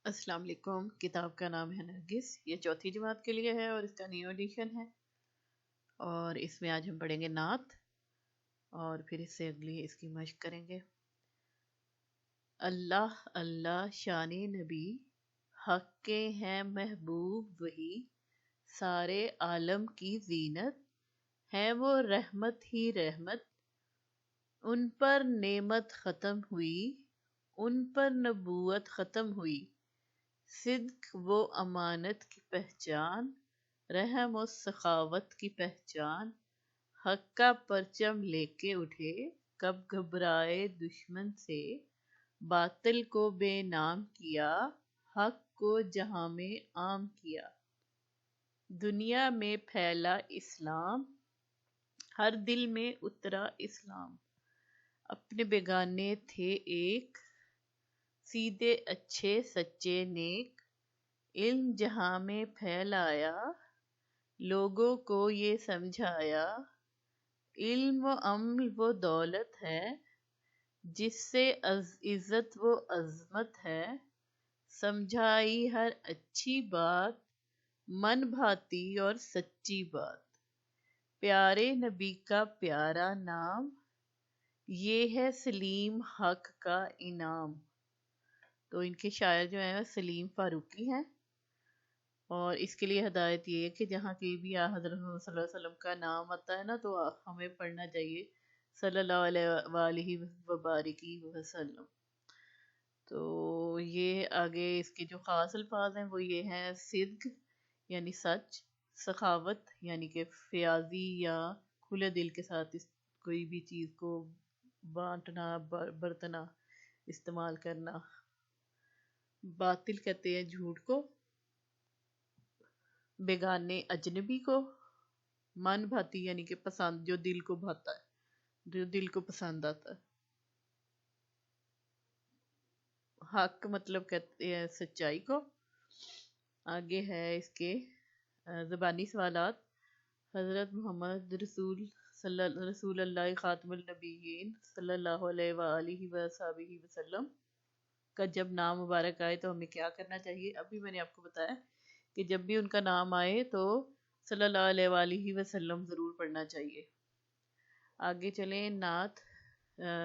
السلام علیکم۔ کتاب کا نام ہے نرگس، یہ چوتھی جماعت کے لیے ہے اور اس کا نیو ایڈیشن ہے، اور اس میں آج ہم پڑھیں گے نعت اور پھر اس سے اگلی اس کی مشق کریں گے۔ اللہ اللہ شان نبی، حق کے ہیں محبوب وہی، سارے عالم کی زینت ہے وہ رحمت ہی رحمت۔ ان پر نعمت ختم ہوئی، ان پر نبوت ختم ہوئی، صدق و امانت کی پہچان، رحم و سخاوت کی پہچان۔ حق کا پرچم لے کے اٹھے، کب گھبرائے دشمن سے، باطل کو بے نام کیا، حق کو جہاں میں عام کیا۔ دنیا میں پھیلا اسلام، ہر دل میں اترا اسلام۔ اپنے بیگانے تھے ایک، سیدھے اچھے سچے نیک۔ علم جہاں میں پھیلایا، لوگوں کو یہ سمجھایا۔ علم و عمل وہ دولت ہے، جس سے عزت و عظمت ہے۔ سمجھائی ہر اچھی بات، من بھاتی اور سچی بات۔ پیارے نبی کا پیارا نام، یہ ہے سلیم حق کا انعام۔ تو ان کے شاعر جو ہیں وہ سلیم فاروقی ہیں، اور اس کے لیے ہدایت یہ ہے کہ جہاں کہیں بھی حضرت محمد صلی اللہ علیہ وسلم کا نام آتا ہے نا تو ہمیں پڑھنا چاہیے صلی اللہ علیہ وآلہ وبارک وسلم۔ تو یہ آگے اس کے جو خاص الفاظ ہیں وہ یہ ہیں: صدق یعنی سچ، سخاوت یعنی کہ فیاضی یا کھلے دل کے ساتھ کوئی بھی چیز کو بانٹنا، برتنا، استعمال کرنا۔ باطل کہتے ہیں جھوٹ کو، بیگانے اجنبی کو، من بھاتی یعنی کہ پسند، جو دل کو بھاتا ہے، جو دل کو پسند آتا ہے۔ حق مطلب کہتے ہیں سچائی کو۔ آگے ہے اس کے زبانی سوالات۔ حضرت محمد رسول اللہ خاتم النبیین صلی اللہ علیہ وآلہ وصحبہ وسلم کا جب نام مبارک آئے تو ہمیں کیا کرنا چاہیے؟ ابھی میں نے آپ کو بتایا کہ جب بھی ان کا نام آئے تو صلی اللہ علیہ وآلہ وسلم ضرور پڑھنا چاہیے۔ آگے چلیں، نعت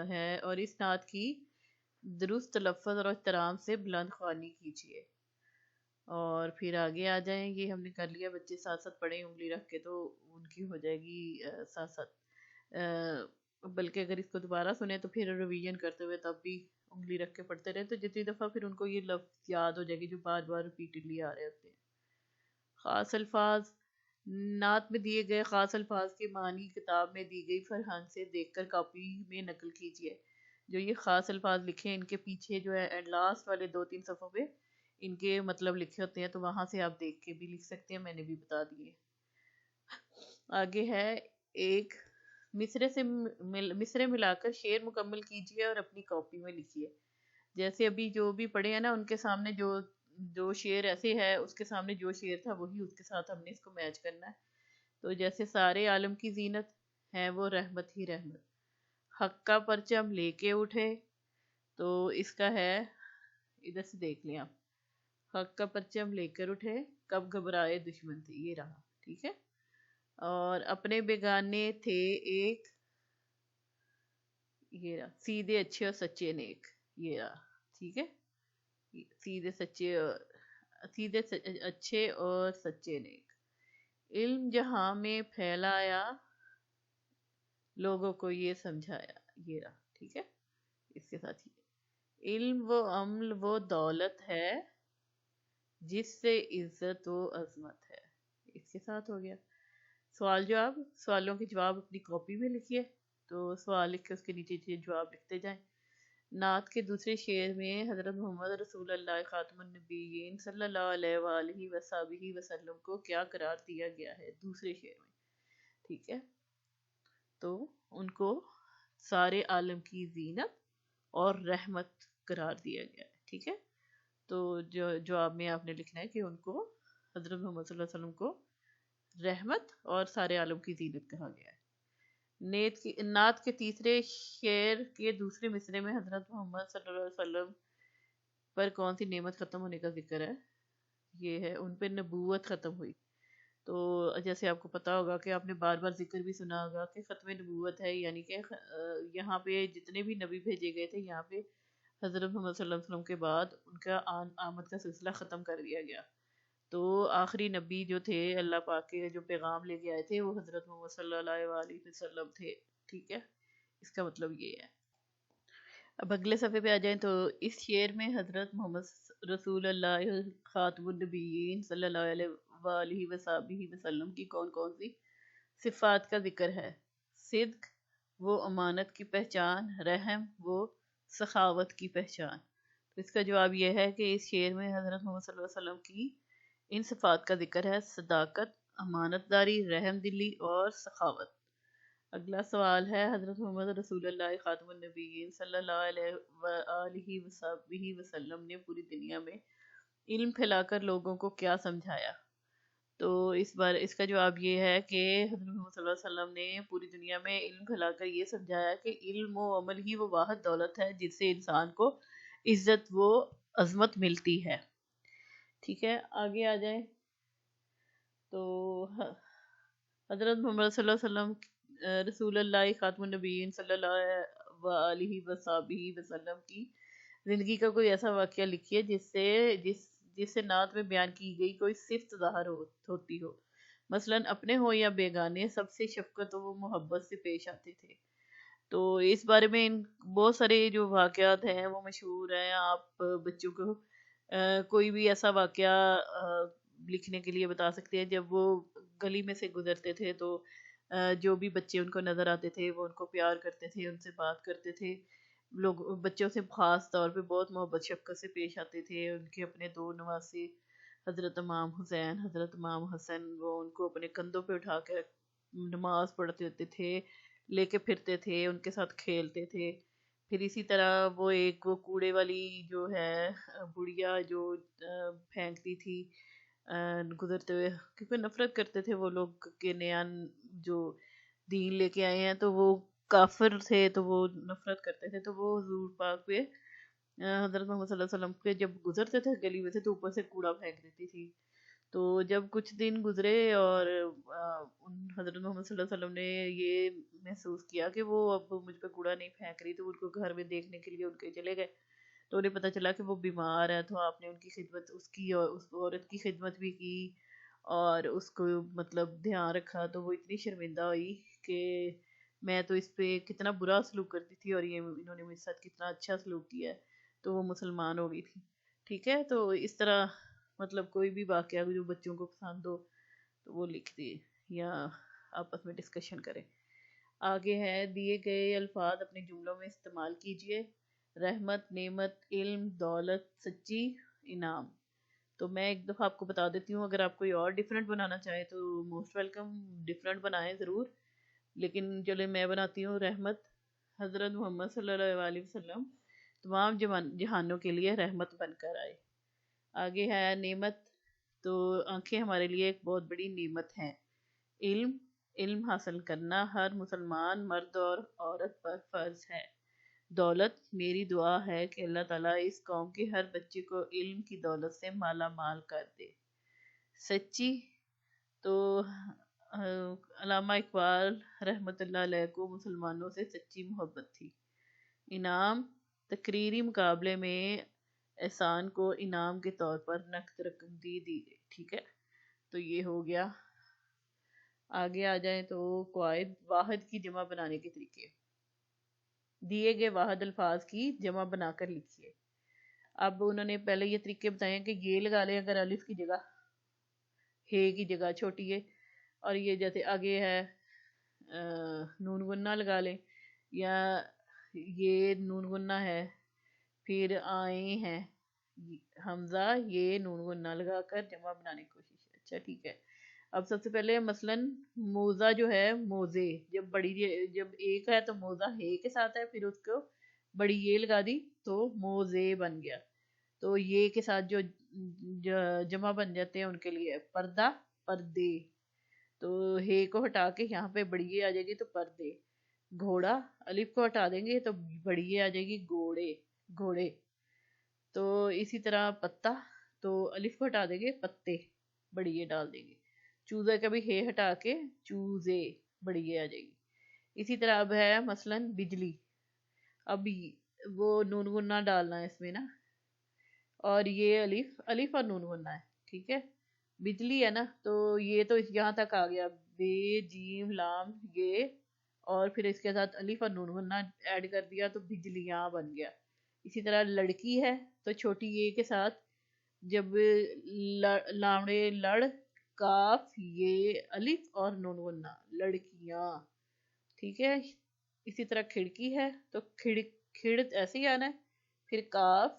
ہے، اور اس نعت کی درست تلفظ اور احترام سے بلند خوانی کیجیے۔ اور پھر آگے آ جائیں، یہ ہم نے کر لیا، بچے ساتھ ساتھ پڑھیں انگلی رکھ کے تو ان کی ہو جائے گی ساتھ ساتھ، بلکہ اگر اس کو دوبارہ سنیں تو پھر ریویژن کرتے ہوئے تب بھی انگلی رکھ کے پڑھتے رہے تو جتنی دفعہ پھر ان کو یہ لفظ یاد ہو جائے گی جو بار بار ریپیٹڈلی آ رہے ہوتے ہیں۔ خاص الفاظ۔ نعت میں دیے گئے خاص الفاظ کے معنی کتاب میں دی گئی فرہنگ سے دیکھ کر کاپی میں نقل کیجیے۔ جو یہ خاص الفاظ لکھے ان کے پیچھے جو ہے لاسٹ والے 2-3 صفحوں پہ ان کے مطلب لکھے ہوتے ہیں، تو وہاں سے آپ دیکھ کے بھی لکھ سکتے ہیں، میں نے بھی بتا دیے۔ آگے ہے، ایک مصرے ملا کر شعر مکمل کیجیے اور اپنی کاپی میں لکھیے۔ جیسے ابھی جو بھی پڑھے ہیں نا ان کے سامنے جو شعر ایسے ہے، اس کے سامنے جو شعر تھا وہی اس کے ساتھ ہم نے اس کو میچ کرنا ہے۔ تو جیسے سارے عالم کی زینت ہے وہ رحمت ہی رحمت، حق کا پرچم لے کے اٹھے، تو اس کا ہے، ادھر سے دیکھ لیں آپ، حق کا پرچم لے کر اٹھے، کب گھبرائے دشمن سے، یہ رہا، ٹھیک ہے۔ اور اپنے بیگانے تھے ایک، یہ رہا، سیدھے اچھے اور سچے نیک، یہ رہا، ٹھیک ہے۔ سیدھے اچھے اور سچے نیک۔ علم جہاں میں پھیلایا، لوگوں کو یہ سمجھایا، یہ رہا، ٹھیک ہے۔ اس کے ساتھ ہی علم و عمل وہ دولت ہے، جس سے عزت و عظمت ہے، اس کے ساتھ ہو گیا۔ سوال جواب، سوالوں کے جواب اپنی کاپی میں لکھیے، تو سوال لکھ کے اس کے نیچے جواب لکھتے جائیں۔ نعت کے دوسرے شعر میں حضرت محمد رسول اللہ خاتم النبیین صلی اللہ علیہ وآلہ وصحبہ وسلم کو کیا قرار دیا گیا ہے؟ دوسرے شعر میں، ٹھیک ہے، تو ان کو سارے عالم کی زینت اور رحمت قرار دیا گیا ہے، ٹھیک ہے۔ تو جواب میں آپ نے لکھنا ہے کہ ان کو حضرت محمد صلی اللہ علیہ وسلم کو رحمت اور سارے عالم کی زینت کہا گیا ہے۔ نعت کے تیسرے شعر کے دوسرے مصرے میں حضرت محمد صلی اللہ علیہ وسلم پر کون سی نعمت ختم ہونے کا ذکر ہے؟ یہ ہے ان پہ نبوت ختم ہوئی. تو جیسے آپ کو پتا ہوگا کہ آپ نے بار بار ذکر بھی سنا ہوگا کہ ختم نبوت ہے، یعنی کہ یہاں پہ جتنے بھی نبی بھیجے گئے تھے یہاں پہ حضرت محمد صلی اللہ علیہ وسلم کے بعد ان کا آمد کا سلسلہ ختم کر دیا گیا. تو آخری نبی جو تھے اللہ پاک کے جو پیغام لے کے آئے تھے وہ حضرت محمد صلی اللہ علیہ وسلم تھے. ٹھیک ہے، اس کا مطلب یہ ہے. اب اگلے صفحے پہ آ جائیں تو اس شعر میں حضرت محمد رسول اللہ خاتم النبیین صلی اللہ علیہ وآلہ وصحبہ وسلم کی کون کون سی صفات کا ذکر ہے؟ صدق وہ امانت کی پہچان، رحم وہ سخاوت کی پہچان. تو اس کا جواب یہ ہے کہ اس شعر میں حضرت محمد صلی اللہ علیہ وسلم کی ان صفات کا ذکر ہے: صداقت، امانت داری، رحم دلی اور سخاوت. اگلا سوال ہے حضرت محمد رسول اللہ خاتم النبیین صلی اللہ علیہ وآلہ وصحبہ وسلم نے پوری دنیا میں علم پھیلا کر لوگوں کو کیا سمجھایا؟ تو اس کا جواب یہ ہے کہ حضرت محمد صلی اللہ علیہ وسلم نے پوری دنیا میں علم پھیلا کر یہ سمجھایا کہ علم و عمل ہی وہ واحد دولت ہے جس سے انسان کو عزت و عظمت ملتی ہے. ٹھیک ہے، آگے آ جائیں تو حضرت محمد صلی اللہ علیہ وسلم رسول اللہ خاتم النبیین صلی اللہ علیہ وصحبہ وسلم کی زندگی کا کوئی ایسا واقعہ لکھیے جس سے نعت میں بیان کی گئی کوئی صفت ظاہر ہوتی ہو. مثلاً اپنے ہو یا بیگانے سب سے شفقت و محبت سے پیش آتے تھے. تو اس بارے میں بہت سارے جو واقعات ہیں وہ مشہور ہیں. آپ بچوں کو کوئی بھی ایسا واقعہ لکھنے کے لیے بتا سکتے ہیں جب وہ گلی میں سے گزرتے تھے تو جو بھی بچے ان کو نظر آتے تھے وہ ان کو پیار کرتے تھے، ان سے بات کرتے تھے. لوگ بچوں سے خاص طور پہ بہت محبت شفقت سے پیش آتے تھے. ان کے اپنے دو نواسے حضرت امام حسین، حضرت امام حسن، وہ ان کو اپنے کندھوں پہ اٹھا کے نماز پڑھتے ہوتے تھے، لے کے پھرتے تھے، ان کے ساتھ کھیلتے تھے. پھر اسی طرح وہ کوڑے والی جو ہے بڑھیا جو پھینکتی تھی گزرتے ہوئے، کیونکہ نفرت کرتے تھے وہ لوگ کہ نیا جو دین لے کے آئے ہیں تو وہ کافر تھے، تو وہ نفرت کرتے تھے. تو وہ حضور پاک پہ حضرت محمد صلی اللہ علیہ وسلم پہ جب گزرتے تھے گلی میں سے تو اوپر سے کوڑا پھینک دیتی تھی. تو جب کچھ دن گزرے اور حضرت محمد صلی اللہ علیہ وسلم نے یہ محسوس کیا کہ وہ اب مجھ پہ کوڑا نہیں پھینک رہی، تو ان کو گھر میں دیکھنے کے لیے ان کے چلے گئے. تو انہیں پتہ چلا کہ وہ بیمار ہے. تو آپ نے ان کی خدمت، اس کی اور اس عورت کی خدمت بھی کی اور اس کو مطلب دھیان رکھا. تو وہ اتنی شرمندہ ہوئی کہ میں تو اس پہ کتنا برا سلوک کرتی تھی اور انہوں نے مجھ ساتھ کتنا اچھا سلوک کیا ہے. تو وہ مسلمان ہو گئی تھی. ٹھیک ہے، تو اس طرح مطلب کوئی بھی واقعہ جو بچوں کو پسند ہو تو وہ لکھ دیے یا آپس میں ڈسکشن کریں. آگے ہے دیے گئے الفاظ اپنے جملوں میں استعمال کیجئے: رحمت، نعمت، علم، دولت، سچی، انعام. تو میں ایک دفعہ آپ کو بتا دیتی ہوں، اگر آپ کوئی اور ڈیفرنٹ بنانا چاہیں تو موسٹ ویلکم، ڈیفرنٹ بنائیں ضرور. لیکن چلے میں بناتی ہوں: رحمت، حضرت محمد صلی اللہ علیہ وسلم تمام جہانوں کے لیے رحمت بن کر آئے. آگے ہے نعمت، تو آنکھیں ہمارے لیے ایک بہت بڑی نعمت ہیں. علم حاصل کرنا ہر مسلمان مرد اور عورت پر فرض ہے. دولت، میری دعا ہے کہ اللہ تعالیٰ اس قوم کے ہر بچے کو علم کی دولت سے مالا مال کر دے. سچی، تو علامہ اقبال رحمۃ اللہ علیہ کو مسلمانوں سے سچی محبت تھی. انعام، تقریری مقابلے میں احسان کو انعام کے طور پر نقد رقم دی گئی. ٹھیک ہے، تو یہ ہو گیا. آگے آ جائیں تو قواعد، واحد کی جمع بنانے کے طریقے. دیے گئے واحد الفاظ کی جمع بنا کر لکھیے. اب انہوں نے پہلے یہ طریقے بتائے ہیں کہ یہ لگا لیں اگر الف کی جگہ، ہے کی جگہ چھوٹی ہے، اور یہ جیسے آگے ہے نون گنہ لگا لیں، یا یہ نون گنہ ہے پھر آئے ہیں حمزہ، یہ نون گنہ لگا کر جمع بنانے کی کوشش. اچھا ٹھیک ہے. اب سب سے پہلے مثلاً موزہ جو ہے، موزے، جب ایک ہے تو موزہ ہے کے ساتھ ہے، پھر اس کو بڑی یہ لگا دی تو موزے بن گیا. تو یہ کے ساتھ جو جمع بن جاتے ہیں ان کے لیے پردہ، پردے. تو ہے کو ہٹا کے یہاں پہ بڑی یہ آ جائے گی تو پردے. گھوڑا، الف کو ہٹا دیں گے تو بڑی یہ آ جائے گی گھوڑے، گھوڑے. تو اسی طرح پتا، تو الف کو ہٹا دیں گے، پتے بڑی یہ ڈال دیں گے. چوزے کا بھی ہے ہٹا کے چوزے بڑی یہ آ جائے گی. اسی طرح اب ہے مثلاً بجلی، اب وہ نون غنہ ڈالنا ہے اس میں نا، اور یہ الف اور نون غنہ ہے. ٹھیک ہے، بجلی ہے نا، تو یہ تو یہاں تک آ گیا، بے جیم لام یہ، اور پھر اس کے ساتھ الف اور نون غنہ ایڈ کر دیا تو بجلیاں بن گیا. اسی طرح لڑکی ہے تو چھوٹی یہ کے ساتھ جب لامڑے لڑ کاف یہ الف اور نون غنہ لڑکیاں. ٹھیک ہے، اسی طرح کھڑکی ہے تو کھڑ ایسے ہی آنا ہے، پھر کاف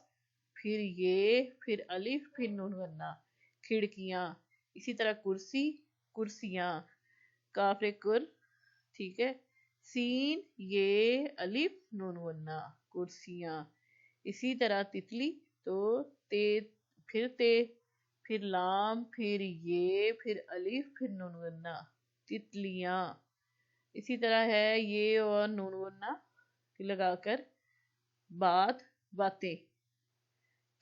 پھر یہ پھر الف پھر نون غنہ کھڑکیاں. اسی طرح کرسی کرسیاں، کاف کر. ٹھیک ہے، سین یہ الف نون غنہ کرسیاں. اسی طرح تتلی تو تے پھر لام پھر یہ پھر الف پھر نون غنہ تتلیاں. اسی طرح ہے یہ اور نون غنہ لگا کر باتیں.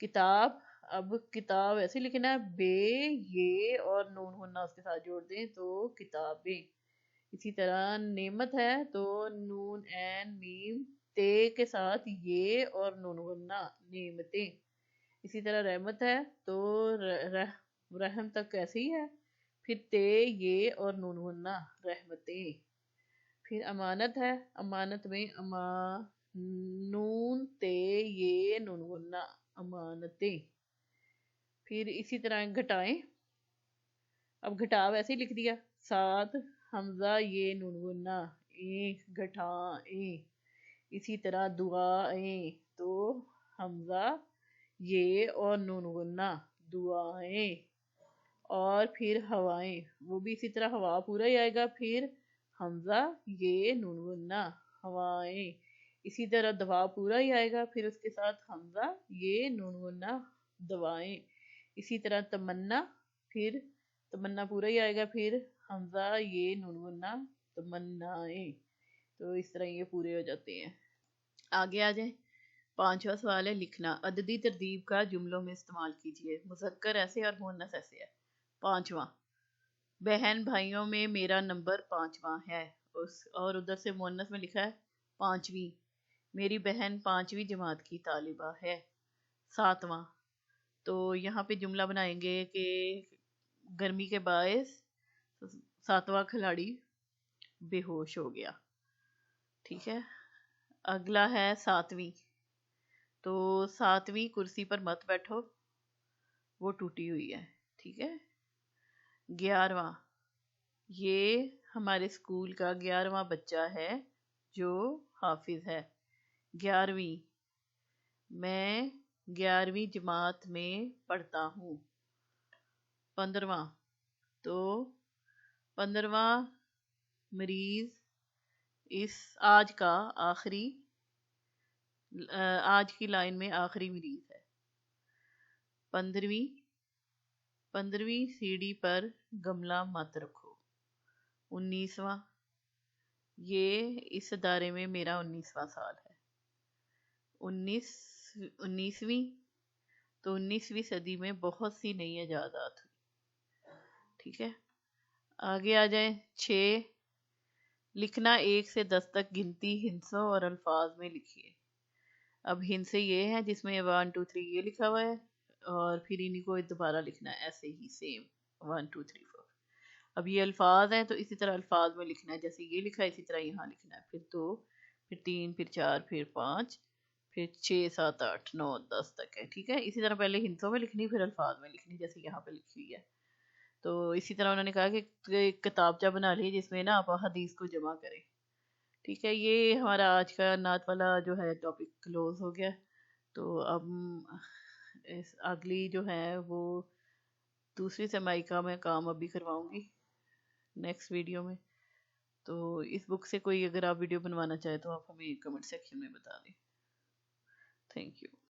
کتاب، اب کتاب ایسے لکھنا ہے، بے یہ اور نون غنہ اس کے ساتھ جوڑ دیں تو کتابیں. اسی طرح نعمت ہے تو نون عین میم تے کے ساتھ یہ اور نون غنہ نعمتیں. اسی طرح رحمت ہے تو رحم تک ایسے ہی ہے، پھر تے یہ اور نون غنہ رحمتیں. پھر امانت ہے، امانت میں نون تے یہ نون غنہ امانتیں. پھر اسی طرح گھٹائیں، اب گھٹاو ایسے ہی لکھ دیا، ساتھ حمزہ یہ نون غنہ گھٹائیں. اسی طرح دعائیں تو حمزہ یہ اور نون غنہ دعائیں. اور پھر ہوائیں، وہ بھی اسی طرح ہوا پورا ہی آئے گا، پھر حمزہ یہ نون غنہ ہوائیں. اسی طرح دوا پورا ہی آئے گا، پھر اس کے ساتھ حمزہ یہ نون غنہ دوائیں. اسی طرح تمنا، پھر تمنا پورا ہی آئے گا، پھر حمزہ یہ نون غنہ تمنائیں. تو اس طرح یہ پورے ہو جاتے ہیں. آگے آ جائیں. 5واں سوال ہے لکھنا. عددی ترتیب کا جملوں میں استعمال کیجیے. مذکر ایسے اور مؤنث ایسے ہے. 5واں، بہن بھائیوں میں میرا نمبر 5واں ہے، اور ادھر سے مؤنث میں لکھا ہے 5ویں، میری بہن 5ویں جماعت کی طالبہ ہے. 7واں، تو یہاں پہ جملہ بنائیں گے کہ گرمی کے باعث 7واں کھلاڑی بے ہوش ہو گیا. ٹھیک ہے، اگلا ہے 7ویں، تو 7ویں کرسی پر مت بیٹھو وہ ٹوٹی ہوئی ہے. ٹھیک ہے. 11واں، یہ ہمارے اسکول کا 11واں بچہ ہے جو حافظ ہے. 11ویں، میں 11ویں جماعت میں پڑھتا ہوں. 15واں، تو 15واں مریض آج کا آخری آج کی لائن میں آخری مریض ہے. 15ویں سیڑھی پر گملہ مت رکھو. 19واں، یہ اس ادارے میں میرا 19واں سال ہے. 19ویں، تو 19ویں صدی میں بہت سی نئی ایجادات ہوئی. ٹھیک ہے، آگے آ جائیں. 6، لکھنا 1 سے 10 تک گنتی ہندسوں اور الفاظ میں لکھیے. اب ہندسے یہ ہیں جس میں 1 2 3 یہ لکھا ہوا ہے، اور پھر انہیں کو دوبارہ لکھنا ہے ایسے ہی سیم 1 2 3 4. اب یہ الفاظ ہیں تو اسی طرح الفاظ میں لکھنا ہے، جیسے یہ لکھا ہے اسی طرح یہاں لکھنا ہے. پھر 2 پھر 3 پھر 4 پھر 5 پھر 6 7 8 9 10 تک ہے. ٹھیک ہے، اسی طرح پہلے ہندسوں میں لکھنی پھر الفاظ میں لکھنی جیسے یہاں پہ لکھی ہوئی ہے. تو اسی طرح انہوں نے کہا کہ ایک کتابچہ بنا لیے جس میں نا آپ حدیث کو جمع کریں. ٹھیک ہے، یہ ہمارا آج کا نعت والا جو ہے ٹاپک کلوز ہو گیا. تو اب اگلی جو ہے وہ دوسری سمائی کا میں کام ابھی کرواؤں گی نیکسٹ ویڈیو میں. تو اس بک سے کوئی اگر آپ ویڈیو بنوانا چاہے تو آپ ہمیں کمنٹ سیکشن میں بتا دیں. Thank you.